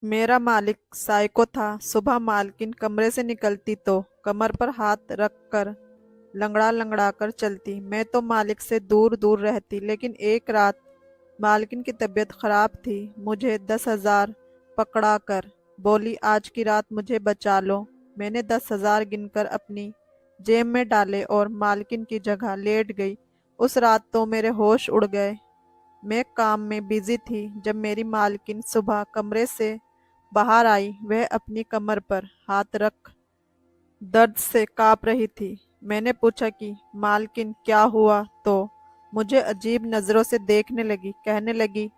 मेरा मालिक साइको था। सुबह मालकिन कमरे से निकलती तो कमर पर हाथ रख कर लंगड़ा लंगड़ा कर चलती। मैं तो मालिक से दूर दूर रहती। लेकिन एक रात मालकिन की तबीयत खराब थी। मुझे 10,000 पकड़ा कर बोली, आज की रात मुझे बचा लो। मैंने 10,000 गिनकर अपनी जेब में डाले और मालकिन की जगह लेट गई। उस रात तो मेरे होश उड़ गए। मैं काम में बिजी थी जब मेरी मालकिन सुबह कमरे से बाहर आई। वह अपनी कमर पर हाथ रख दर्द से कांप रही थी। मैंने पूछा कि मालकिन क्या हुआ, तो मुझे अजीब नजरों से देखने लगी। कहने लगी,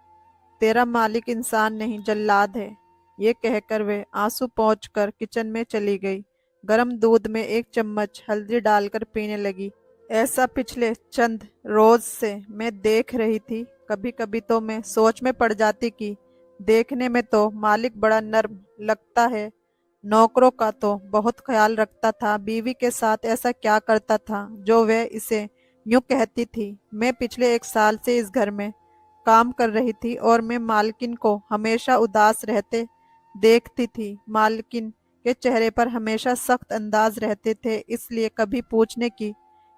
तेरा मालिक इंसान नहीं जल्लाद है। ये कहकर वे आंसू पोंछकर किचन में चली गई। गरम दूध में एक चम्मच हल्दी डालकर पीने लगी। ऐसा पिछले चंद रोज से मैं देख रही थी। कभी कभी तो मैं सोच में पड़ जाती कि देखने में तो मालिक बड़ा नर्म लगता है, नौकरों का तो बहुत ख्याल रखता था, बीवी के साथ ऐसा क्या करता था जो वह इसे यूं कहती थी। मैं पिछले 1 साल से इस घर में काम कर रही थी और मैं मालकिन को हमेशा उदास रहते देखती थी। मालकिन के चेहरे पर हमेशा सख्त अंदाज रहते थे, इसलिए कभी पूछने की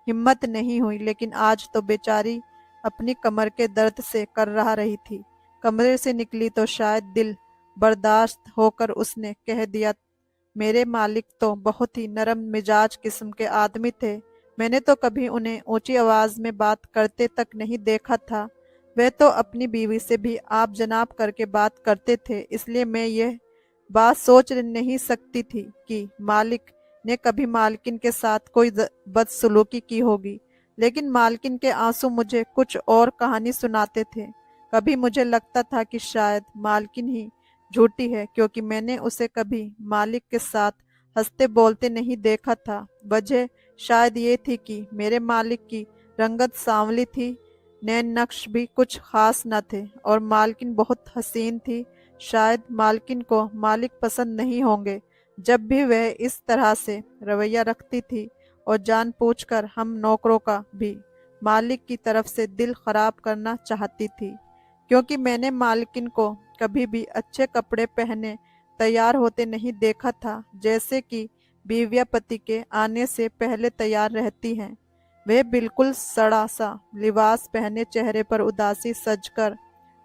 हिम्मत नहीं हुई। लेकिन आज तो बेचारी अपनी कमर के दर्द से कर रहा रही थी। कमरे से निकली तो शायद दिल बर्दाश्त होकर उसने कह दिया, मेरे मालिक तो बहुत ही नरम मिजाज किस्म के आदमी थे। मैंने तो कभी उन्हें ऊंची आवाज में बात करते तक नहीं देखा था। वह तो अपनी बीवी से भी आप जनाब करके बात करते थे। इसलिए मैं यह बात सोच नहीं सकती थी कि मालिक ने कभी मालकिन के साथ कोई बदसलूकी की होगी। लेकिन मालकिन के आंसू मुझे कुछ और कहानी सुनाते थे। कभी मुझे लगता था कि शायद मालकिन ही झूठी है, क्योंकि मैंने उसे कभी मालिक के साथ हंसते बोलते नहीं देखा था। वजह शायद ये थी कि मेरे मालिक की रंगत सांवली थी, नैन नक्श भी कुछ खास न थे, और मालकिन बहुत हसीन थी। शायद मालकिन को मालिक पसंद नहीं होंगे। जब भी वह इस तरह से रवैया रखती थी और जानबूझकर हम नौकरों का भी मालिक की तरफ से दिल खराब करना चाहती थी, क्योंकि मैंने मालकिन को कभी भी अच्छे कपड़े पहने तैयार होते नहीं देखा था, जैसे कि बीवियां पति के आने से पहले तैयार रहती हैं। वह बिल्कुल सड़ा सा लिबास पहने, चेहरे पर उदासी सजकर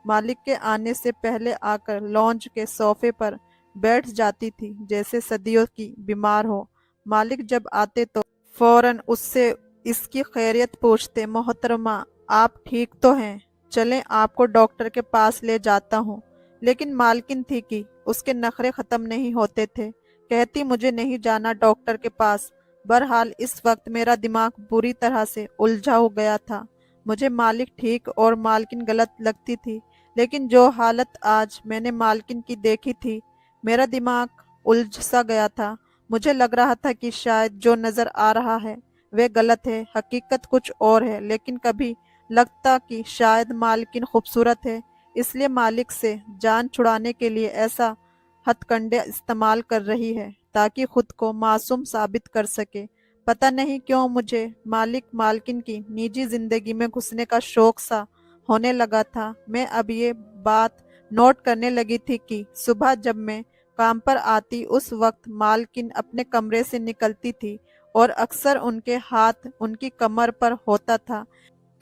मालिक के आने से पहले आकर लॉन्ज के सोफे पर बैठ जाती थी, जैसे सदियों की बीमार हो। मालिक जब आते तो फौरन उससे इसकी खैरियत पूछते, मोहतरमा आप ठीक तो हैं, चलें आपको डॉक्टर के पास ले जाता हूँ। लेकिन मालकिन थी कि उसके नखरे खत्म नहीं होते थे। कहती, मुझे नहीं जाना डॉक्टर के पास। बहरहाल इस वक्त मेरा दिमाग बुरी तरह से उलझा हो गया था। मुझे मालिक ठीक और मालकिन गलत लगती थी। लेकिन जो हालत आज मैंने मालकिन की देखी थी, मेरा दिमाग उलझ सा गया था। मुझे लग रहा था कि शायद जो नजर आ रहा है वह गलत है, हकीकत कुछ और है। लेकिन कभी लगता कि शायद मालकिन खूबसूरत है, इसलिए मालिक से जान छुड़ाने के लिए ऐसा हथकंडे इस्तेमाल कर रही है ताकि खुद को मासूम साबित कर सके। पता नहीं क्यों मुझे मालिक मालकिन की निजी जिंदगी में घुसने का शौक सा होने लगा था। मैं अब ये बात नोट करने लगी थी कि सुबह जब मैं काम पर आती उस वक्त मालकिन अपने कमरे से निकलती थी और अक्सर उनके हाथ उनकी कमर पर होता था।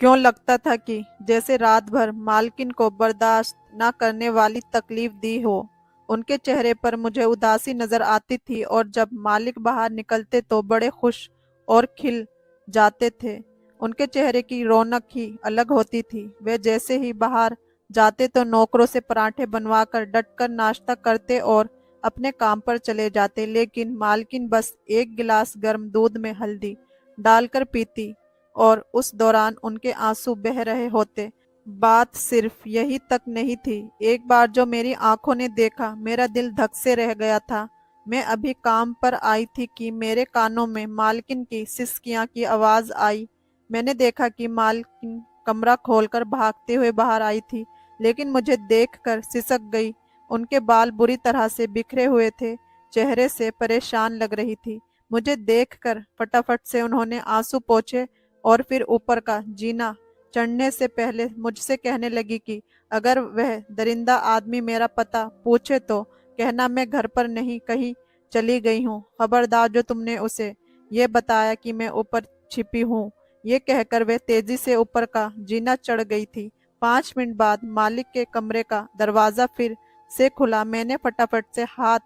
क्यों लगता था कि जैसे रात भर मालकिन को बर्दाश्त न करने वाली तकलीफ दी हो। उनके चेहरे पर मुझे उदासी नजर आती थी और जब मालिक बाहर निकलते तो बड़े खुश और खिल जाते थे। उनके चेहरे की रौनक ही अलग होती थी। वे जैसे ही बाहर जाते तो नौकरों से पराठे बनवाकर डटकर नाश्ता करते और अपने काम पर चले जाते। लेकिन मालकिन बस एक गिलास गर्म दूध में हल्दी डालकर पीती और उस दौरान उनके आंसू बह रहे होते। बात सिर्फ यही तक नहीं थी। एक बार जो मेरी आंखों ने देखा, मेरा दिल धक से रह गया था। मैं अभी काम पर आई थी कि मेरे कानों में मालकिन की सिसकियां की आवाज आई। मैंने देखा कि मालकिन कमरा खोलकर भागते हुए बाहर आई थी, लेकिन मुझे देखकर सिसक गई। उनके बाल बुरी तरह से बिखरे हुए थे, चेहरे से परेशान लग रही थी। मुझे देखकर फटाफट से उन्होंने आंसू पोंछे और फिर ऊपर का जीना चढ़ने से पहले मुझसे कहने लगी कि अगर वह दरिंदा आदमी मेरा पता पूछे तो कहना मैं घर पर नहीं कहीं चली गई हूँ। खबरदार जो तुमने उसे ये बताया कि मैं ऊपर छिपी हूँ। ये कहकर वह तेजी से ऊपर का जीना चढ़ गई थी। 5 मिनट बाद मालिक के कमरे का दरवाजा फिर से खुला। मैंने फटाफट से हाथ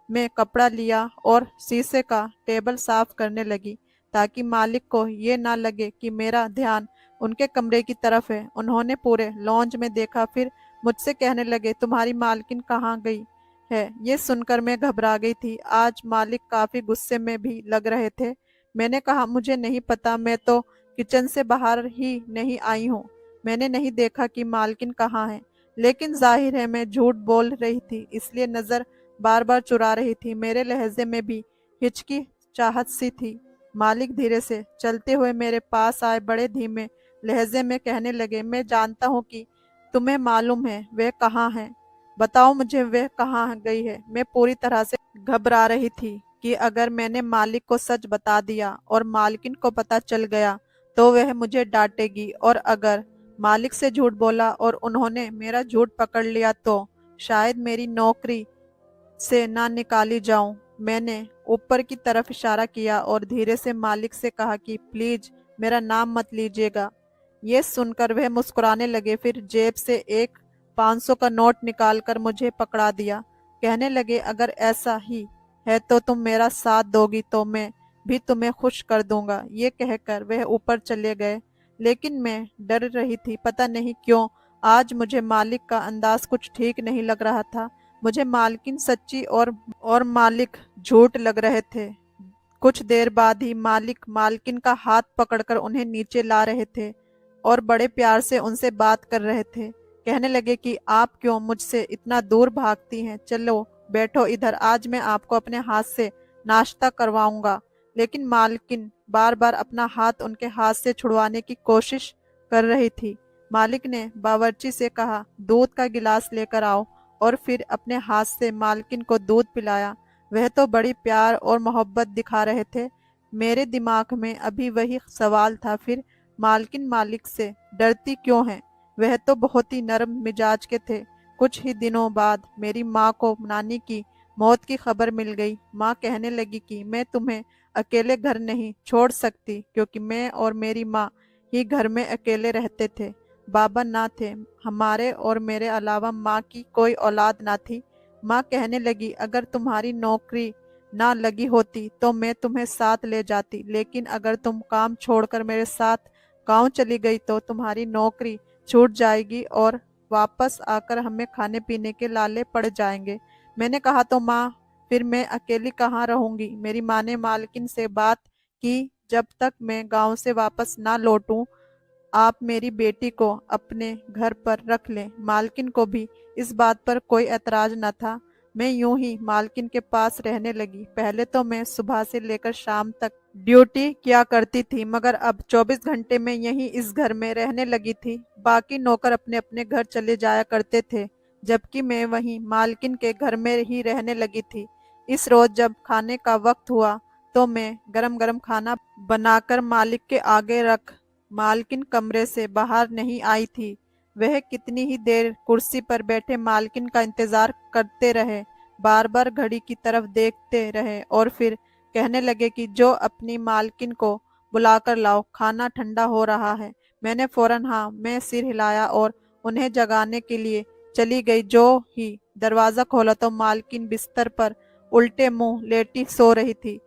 में कपड़ा लिया और शीशे का टेबल साफ करने लगी ताकि मालिक को ये ना लगे कि मेरा ध्यान उनके कमरे की तरफ है। उन्होंने पूरे लॉन्ज में देखा, फिर मुझसे कहने लगे, तुम्हारी मालकिन कहाँ गई है? ये सुनकर मैं घबरा गई थी। आज मालिक काफी गुस्से में भी लग रहे थे। मैंने कहा, मुझे नहीं पता, मैं तो किचन से बाहर ही नहीं आई हूँ। मैंने नहीं देखा कि मालकिन कहाँ है। लेकिन जाहिर है मैं झूठ बोल रही थी, इसलिए नजर बार बार चुरा रही थी। मेरे लहजे में भी हिचकिचाहट सी थी। मालिक धीरे से चलते हुए मेरे पास आए, बड़े धीमे लहजे में कहने लगे, मैं जानता हूँ कि तुम्हें मालूम है वह कहाँ है। बताओ मुझे वह कहाँ गई है। मैं पूरी तरह से घबरा रही थी कि अगर मैंने मालिक को सच बता दिया और मालकिन को पता चल गया तो वह मुझे डांटेगी, और अगर मालिक से झूठ बोला और उन्होंने मेरा झूठ पकड़ लिया तो शायद मेरी नौकरी से ना निकाली जाऊं। मैंने ऊपर की तरफ इशारा किया और धीरे से मालिक से कहा कि प्लीज मेरा नाम मत लीजिएगा। ये सुनकर वह मुस्कुराने लगे, फिर जेब से एक 500 का नोट निकालकर मुझे पकड़ा दिया। कहने लगे, अगर ऐसा ही है तो तुम मेरा साथ दोगी तो मैं भी तुम्हें खुश कर दूंगा। ये कहकर वह ऊपर चले गए, लेकिन मैं डर रही थी। पता नहीं क्यों आज मुझे मालिक का अंदाज कुछ ठीक नहीं लग रहा था। मुझे मालकिन सच्ची और मालिक झूठ लग रहे थे। कुछ देर बाद ही मालिक मालकिन का हाथ पकड़कर उन्हें नीचे ला रहे थे और बड़े प्यार से उनसे बात कर रहे थे। कहने लगे कि आप क्यों मुझसे इतना दूर भागती हैं? चलो बैठो इधर, आज मैं आपको अपने हाथ से नाश्ता करवाऊंगा। लेकिन मालकिन बार बार अपना हाथ उनके हाथ से छुड़वाने की कोशिश कर रही थी। मालिक ने बावर्ची से कहा, दूध का गिलास लेकर आओ, और फिर अपने हाथ से मालकिन को दूध पिलाया। वह तो बड़ी प्यार और मोहब्बत दिखा रहे थे। मेरे दिमाग में अभी वही सवाल था, फिर मालकिन मालिक से डरती क्यों है? वह तो बहुत ही नरम मिजाज के थे। कुछ ही दिनों बाद मेरी माँ को नानी की मौत की खबर मिल गई। माँ कहने लगी कि मैं तुम्हें अकेले घर नहीं छोड़ सकती, क्योंकि मैं और मेरी माँ ही घर में अकेले रहते थे। बाबा ना थे, हमारे और मेरे अलावा माँ की कोई औलाद ना थी। माँ कहने लगी, अगर तुम्हारी नौकरी ना लगी होती तो मैं तुम्हें साथ ले जाती, लेकिन अगर तुम काम छोड़कर मेरे साथ गांव चली गई तो तुम्हारी नौकरी छूट जाएगी और वापस आकर हमें खाने पीने के लाले पड़ जाएंगे। मैंने कहा, तो माँ फिर मैं अकेली कहाँ रहूंगी? मेरी माँ ने मालकिन से बात की, जब तक मैं गांव से वापस ना लौटूं आप मेरी बेटी को अपने घर पर रख लें। मालकिन को भी इस बात पर कोई एतराज न था। मैं यूं ही मालकिन के पास रहने लगी। पहले तो मैं सुबह से लेकर शाम तक ड्यूटी किया करती थी, मगर अब 24 घंटे में यहीं इस घर में रहने लगी थी। बाकी नौकर अपने अपने घर चले जाया करते थे, जबकि मैं वहीं मालकिन के घर में ही रहने लगी थी। इस रोज जब खाने का वक्त हुआ तो मैं गरम गरम खाना बनाकर मालिक के आगे रख मालकिन कमरे से बाहर नहीं आई थी। वह कितनी ही देर कुर्सी पर बैठे मालकिन का इंतजार करते रहे, बार बार घड़ी की तरफ देखते रहे और फिर कहने लगे कि जो अपनी मालकिन को बुलाकर लाओ, खाना ठंडा हो रहा है। मैंने फौरन हाँ मैं सिर हिलाया और उन्हें जगाने के लिए चली गई। जो ही दरवाजा खोला तो मालकिन बिस्तर पर उल्टे मुंह लेटी सो रही थी।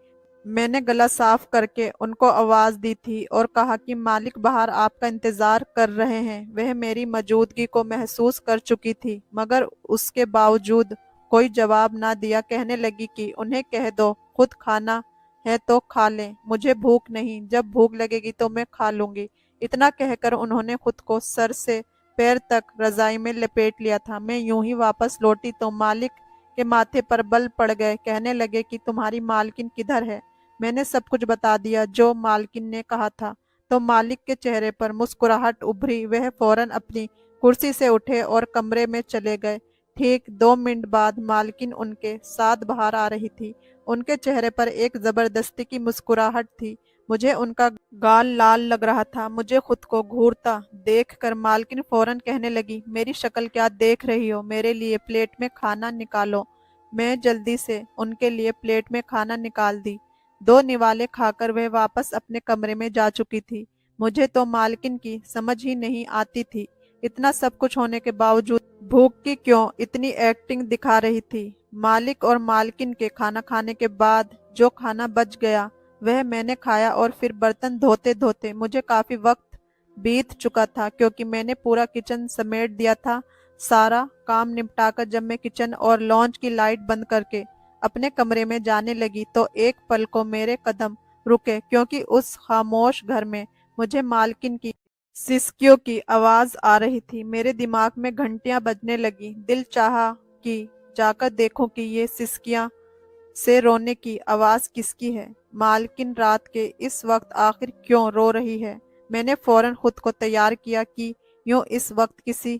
मैंने गला साफ करके उनको आवाज दी थी और कहा कि मालिक बाहर आपका इंतजार कर रहे हैं। वह मेरी मौजूदगी को महसूस कर चुकी थी, मगर उसके बावजूद कोई जवाब ना दिया। कहने लगी कि उन्हें कह दो खुद खाना है तो खा लें, मुझे भूख नहीं, जब भूख लगेगी तो मैं खा लूंगी। इतना कहकर उन्होंने खुद को सर से पैर तक रजाई में लपेट लिया था। मैं यूं ही वापस लौटी तो मालिक के माथे पर बल पड़ गए। कहने लगे कि तुम्हारी मालकिन किधर है? मैंने सब कुछ बता दिया जो मालकिन ने कहा था। तो मालिक के चेहरे पर मुस्कुराहट उभरी। वह फौरन अपनी कुर्सी से उठे और कमरे में चले गए। ठीक 2 मिनट बाद मालकिन उनके साथ बाहर आ रही थी। उनके चेहरे पर एक जबरदस्ती की मुस्कुराहट थी। मुझे उनका गाल लाल लग रहा था। मुझे खुद को घूरता देखकर मालकिन फौरन कहने लगी, मेरी शक्ल क्या देख रही हो? मेरे लिए प्लेट में खाना निकालो। मैं जल्दी से उनके लिए प्लेट में खाना निकाल दी। 2 निवाले खाकर वह वापस अपने कमरे में जा चुकी थी। मुझे तो मालकिन की समझ ही नहीं आती थी, इतना सब कुछ होने के बावजूद भूख की क्यों इतनी एक्टिंग दिखा रही थी। मालिक और मालकिन के खाना खाने के बाद जो खाना बच गया वह मैंने खाया और फिर बर्तन धोते धोते मुझे काफी वक्त बीत चुका था, क्योंकि मैंने पूरा किचन समेट दिया था। सारा काम निपटाकर जब मैं किचन और लॉन्च की लाइट बंद करके अपने कमरे में जाने लगी तो एक पल को मेरे कदम रुके, क्योंकि उस खामोश घर में मुझे मालकिन की सिसकियों की आवाज आ रही थी। मेरे दिमाग में घंटियां बजने लगी। दिल चाहा कि जाकर देखूं कि ये सिसकियां से रोने की आवाज किसकी है। मालकिन रात के इस वक्त आखिर क्यों रो रही है। मैंने फौरन खुद को तैयार किया कि यूं इस वक्त किसी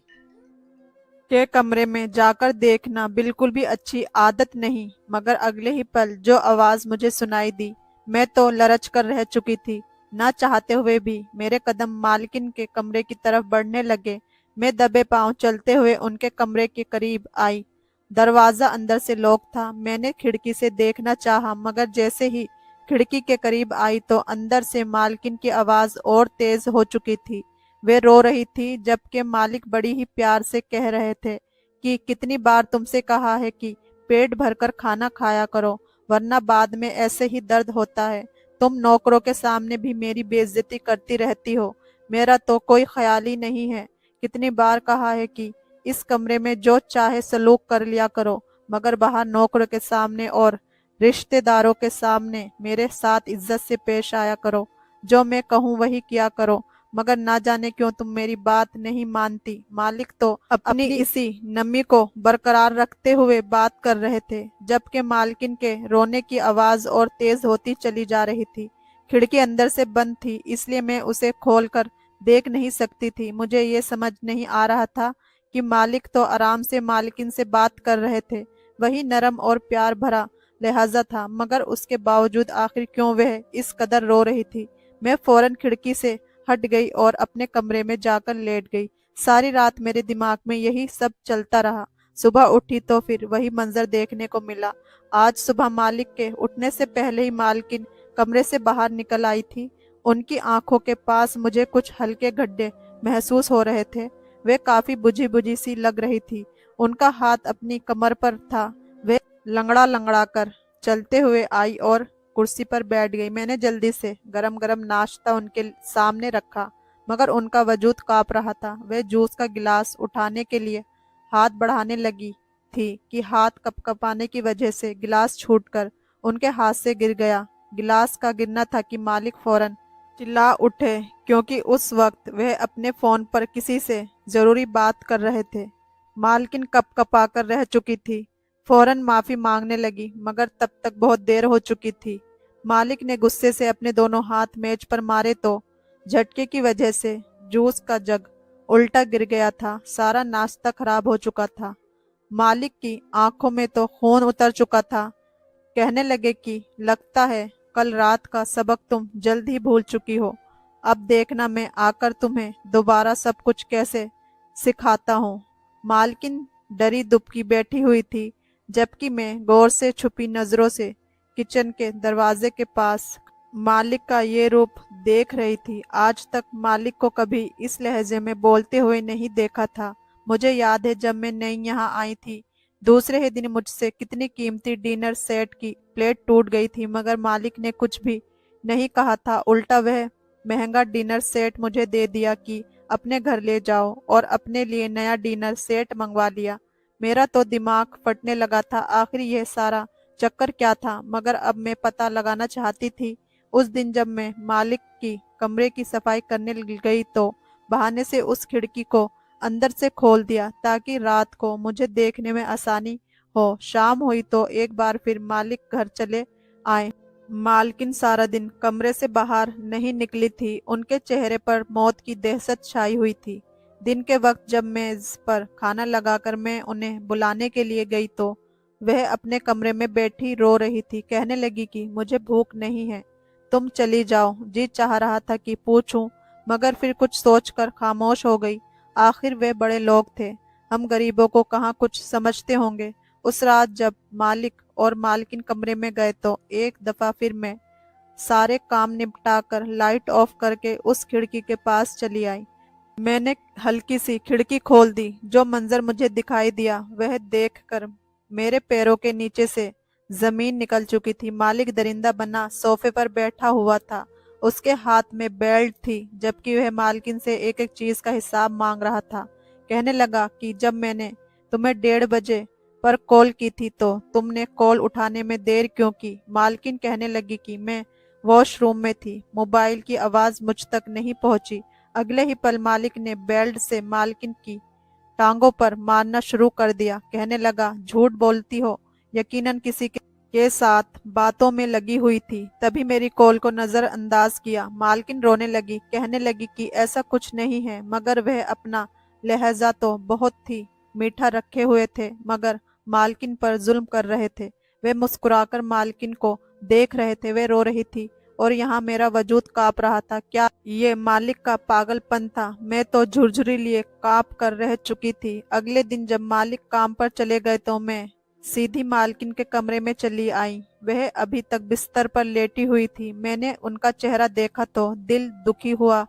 के कमरे में जाकर देखना बिल्कुल भी अच्छी आदत नहीं। मगर अगले ही पल जो आवाज मुझे सुनाई दी, मैं तो लरच कर रह चुकी थी। ना चाहते हुए भी मेरे कदम मालकिन के कमरे की तरफ बढ़ने लगे। मैं दबे पांव चलते हुए उनके कमरे के करीब आई। दरवाजा अंदर से लॉक था। मैंने खिड़की से देखना चाहा, मगर जैसे ही खिड़की के करीब आई तो अंदर से मालकिन की आवाज और तेज हो चुकी थी। वे रो रही थी, जबकि मालिक बड़ी ही प्यार से कह रहे थे कि कितनी बार तुमसे कहा है कि पेट भरकर खाना खाया करो, वरना बाद में ऐसे ही दर्द होता है। तुम नौकरों के सामने भी मेरी बेइज्जती करती रहती हो, मेरा तो कोई ख्याल ही नहीं है। कितनी बार कहा है कि इस कमरे में जो चाहे सलूक कर लिया करो, मगर बाहर नौकरों के सामने और रिश्तेदारों के सामने मेरे साथ इज्जत से पेश आया करो। जो मैं कहूँ वही किया करो, मगर ना जाने क्यों तुम मेरी बात नहीं मानती। मालिक तो अपनी इसी नमी को बरकरार रखते हुए बात कर रहे थे, जबकि मालकिन के रोने की आवाज और तेज होती चली जा रही थी। खिड़की अंदर से बंद थी, इसलिए मैं उसे खोलकर देख नहीं सकती थी। मुझे ये समझ नहीं आ रहा था कि मालिक तो आराम से मालकिन से बात कर रहे थे, वही नरम और प्यार भरा लहजा था, मगर उसके बावजूद आखिर क्यों वह इस कदर रो रही थी। मैं फौरन खिड़की से हट गई और अपने कमरे में जाकर लेट गई। सारी रात मेरे दिमाग में यही सब चलता रहा। सुबह उठी तो फिर वही मंजर देखने को मिला। आज सुबह मालिक के उठने से पहले ही मालकिन कमरे से बाहर निकल आई थी। उनकी आंखों के पास मुझे कुछ हल्के गड्ढे महसूस हो रहे थे। वे काफी बुझी बुझी सी लग रही थी। उनका हाथ अपनी कमर पर था। वे लंगड़ा लंगड़ा कर चलते हुए आई और कुर्सी पर बैठ गई। मैंने जल्दी से गरम गरम नाश्ता उनके सामने रखा, मगर उनका वजूद कांप रहा था। वे जूस का गिलास उठाने के लिए हाथ बढ़ाने लगी थी कि हाथ कपकपाने की वजह से गिलास छूटकर उनके हाथ से गिर गया। गिलास का गिरना था कि मालिक फौरन चिल्ला उठे, क्योंकि उस वक्त वह अपने फोन पर किसी से जरूरी बात कर रहे थे। मालकिन कपकपाकर रह चुकी थी, फौरन माफी मांगने लगी, मगर तब तक बहुत देर हो चुकी थी। मालिक ने गुस्से से अपने दोनों हाथ मेज पर मारे तो झटके की वजह से जूस का जग उल्टा गिर गया था। सारा नाश्ता खराब हो चुका था। मालिक की आंखों में तो खून उतर चुका था। कहने लगे कि लगता है कल रात का सबक तुम जल्द ही भूल चुकी हो। अब देखना मैं आकर तुम्हें दोबारा सब कुछ कैसे सिखाता हूँ। मालकिन डरी दुबकी बैठी हुई थी, जबकि मैं गौर से छुपी नजरों से किचन के दरवाजे के पास मालिक का ये रूप देख रही थी। आज तक मालिक को कभी इस लहजे में बोलते हुए नहीं देखा था। मुझे याद है जब मैं नई यहाँ आई थी, दूसरे ही दिन मुझसे कितनी कीमती डिनर सेट की प्लेट टूट गई थी, मगर मालिक ने कुछ भी नहीं कहा था। उल्टा वह महंगा डिनर सेट मुझे दे दिया कि अपने घर ले जाओ, और अपने लिए नया डिनर सेट मंगवा लिया। मेरा तो दिमाग फटने लगा था। आखिर यह सारा चक्कर क्या था? मगर अब मैं पता लगाना चाहती थी। उस दिन जब मैं मालिक की कमरे की सफाई करने गई तो बहाने से उस खिड़की को अंदर से खोल दिया, ताकि रात को मुझे देखने में आसानी हो। शाम हुई तो एक बार फिर मालिक घर चले आए। मालकिन सारा दिन कमरे से बाहर नहीं निकली थी। उनके चेहरे पर मौत की दहशत छाई हुई थी। दिन के वक्त जब मेज पर खाना लगाकर मैं उन्हें बुलाने के लिए गई तो वह अपने कमरे में बैठी रो रही थी। कहने लगी कि मुझे भूख नहीं है, तुम चली जाओ। जी चाह रहा था कि पूछूं, मगर फिर कुछ सोचकर खामोश हो गई। आखिर वे बड़े लोग थे, हम गरीबों को कहाँ कुछ समझते होंगे। उस रात जब मालिक और मालकिन कमरे में गए तो एक दफा फिर मैं सारे काम निपटाकर लाइट ऑफ करके उस खिड़की के पास चली आई। मैंने हल्की सी खिड़की खोल दी। जो मंजर मुझे दिखाई दिया वह देखकर मेरे पैरों के नीचे से जमीन निकल चुकी थी। मालिक दरिंदा बना सोफे पर बैठा हुआ था। उसके हाथ में बेल्ट थी, जबकि वह मालकिन से एक एक चीज का हिसाब मांग रहा था। कहने लगा कि जब मैंने तुम्हें 1:30 बजे पर कॉल की थी तो तुमने कॉल उठाने में देर क्यों की। मालकिन कहने लगी कि मैं वॉशरूम में थी, मोबाइल की आवाज मुझ तक नहीं पहुंची। अगले ही पल मालिक ने बेल्ट से मालकिन की टांगों पर मारना शुरू कर दिया। कहने लगा, झूठ बोलती हो, यकीनन किसी के साथ बातों में लगी हुई थी, तभी मेरी कॉल को नजरअंदाज किया। मालकिन रोने लगी, कहने लगी कि ऐसा कुछ नहीं है, मगर वह अपना लहजा तो बहुत ही मीठा रखे हुए थे, मगर मालकिन पर जुल्म कर रहे थे। वे मुस्कुराकर मालकिन को देख रहे थे। वे रो रही थी और यहाँ मेरा वजूद कांप रहा था। क्या ये मालिक का पागलपन था? मैं तो झुरझुरी लिए कांप कर रह चुकी थी। अगले दिन जब मालिक काम पर चले गए तो मैं सीधी मालकिन के कमरे में चली आई। वह अभी तक बिस्तर पर लेटी हुई थी। मैंने उनका चेहरा देखा तो दिल दुखी हुआ,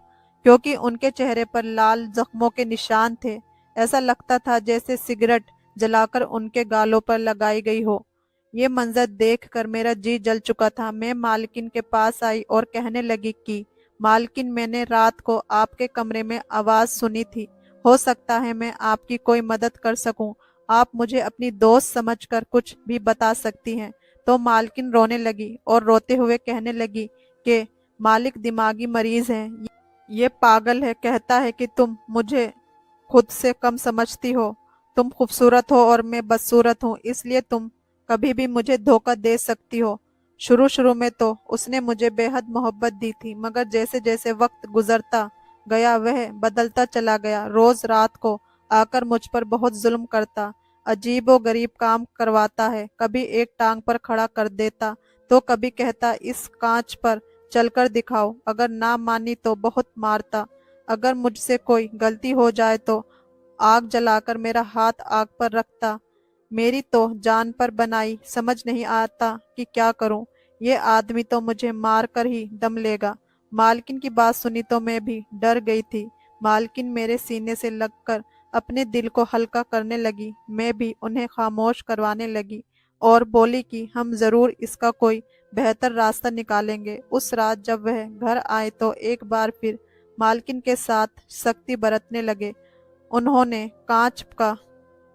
क्योंकि उनके चेहरे पर लाल जख्मों के निशान थे। ऐसा लगता था जैसे सिगरेट जलाकर उनके गालों पर लगाई गई हो। ये मंजर देखकर मेरा जी जल चुका था। मैं मालकिन के पास आई और कहने लगी कि मालकिन, मैंने रात को आपके कमरे में आवाज सुनी थी। हो सकता है मैं आपकी कोई मदद कर सकूं। आप मुझे अपनी दोस्त समझकर कुछ भी बता सकती हैं। तो मालकिन रोने लगी और रोते हुए कहने लगी कि मालिक दिमागी मरीज है, ये पागल है, कहता है कि तुम मुझे खुद से कम समझती हो। तुम खूबसूरत हो और मैं बदसूरत हूँ, इसलिए तुम कभी भी मुझे धोखा दे सकती हो। शुरू शुरू में तो उसने मुझे बेहद मोहब्बत दी थी, मगर जैसे जैसे वक्त गुजरता गया वह बदलता चला गया। रोज रात को आकर मुझ पर बहुत जुल्म करता, अजीबो गरीब काम करवाता है। कभी एक टांग पर खड़ा कर देता तो कभी कहता, इस कांच पर चलकर दिखाओ। अगर ना मानी तो बहुत मारता। अगर मुझसे कोई गलती हो जाए तो आग जलाकर मेरा हाथ आग पर रखता। मेरी तो जान पर बनाई, समझ नहीं आता कि क्या करूं। ये आदमी तो मुझे मार कर ही दम लेगा। मालकिन की बात सुनी तो मैं भी डर गई थी। मालकिन मेरे सीने से लगकर अपने दिल को हल्का करने लगी। मैं भी उन्हें खामोश करवाने लगी और बोली कि हम जरूर इसका कोई बेहतर रास्ता निकालेंगे। उस रात जब वह घर आए तो एक बार फिर मालकिन के साथ सख्ती बरतने लगे। उन्होंने कांच का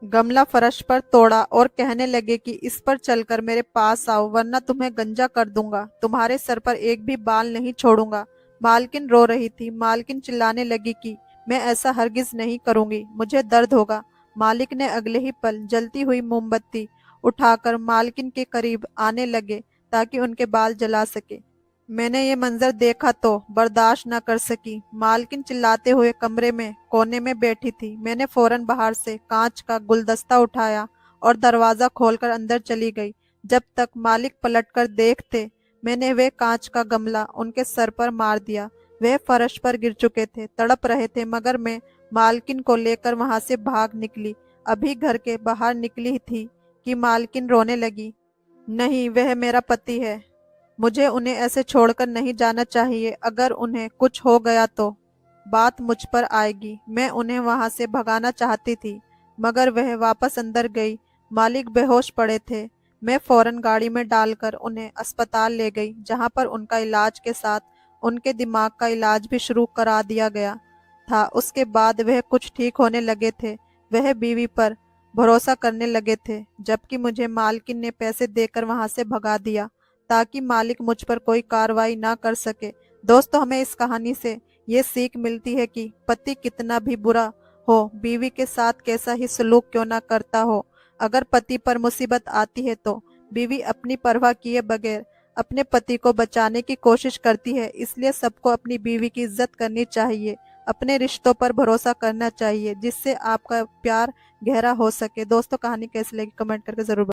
गमला फर्श पर तोड़ा और कहने लगे कि इस पर चलकर मेरे पास आओ, वरना तुम्हें गंजा कर दूंगा। तुम्हारे सर पर एक भी बाल नहीं छोड़ूंगा। मालकिन रो रही थी। मालकिन चिल्लाने लगी कि मैं ऐसा हरगिज नहीं करूंगी, मुझे दर्द होगा। मालिक ने अगले ही पल जलती हुई मोमबत्ती उठाकर मालकिन के करीब आने लगे ताकि उनके बाल जला सके। मैंने ये मंजर देखा तो बर्दाश्त न कर सकी। मालकिन चिल्लाते हुए कमरे में कोने में बैठी थी। मैंने फौरन बाहर से कांच का गुलदस्ता उठाया और दरवाजा खोलकर अंदर चली गई। जब तक मालिक पलटकर देखते, मैंने वे कांच का गमला उनके सर पर मार दिया। वे फर्श पर गिर चुके थे, तड़प रहे थे, मगर मैं मालकिन को लेकर वहां से भाग निकली। अभी घर के बाहर निकली थी कि मालकिन रोने लगी। नहीं, वह मेरा पति है, मुझे उन्हें ऐसे छोड़कर नहीं जाना चाहिए। अगर उन्हें कुछ हो गया तो बात मुझ पर आएगी। मैं उन्हें वहां से भगाना चाहती थी, मगर वह वापस अंदर गई। मालिक बेहोश पड़े थे। मैं फौरन गाड़ी में डालकर उन्हें अस्पताल ले गई, जहां पर उनका इलाज के साथ उनके दिमाग का इलाज भी शुरू करा दिया गया था। उसके बाद वह कुछ ठीक होने लगे थे। वह बीवी पर भरोसा करने लगे थे, जबकि मुझे मालकिन ने पैसे देकर वहां से भगा दिया ताकि मालिक मुझ पर कोई कार्रवाई ना कर सके। दोस्तों, हमें इस कहानी से ये सीख मिलती है कि पति कितना भी बुरा हो, बीवी के साथ कैसा ही सलूक क्यों ना करता हो, अगर पति पर मुसीबत आती है तो बीवी अपनी परवाह किए बगैर अपने पति को बचाने की कोशिश करती है। इसलिए सबको अपनी बीवी की इज्जत करनी चाहिए, अपने रिश्तों पर भरोसा करना चाहिए, जिससे आपका प्यार गहरा हो सके। दोस्तों, कहानी कैसी लगी कमेंट करके जरूर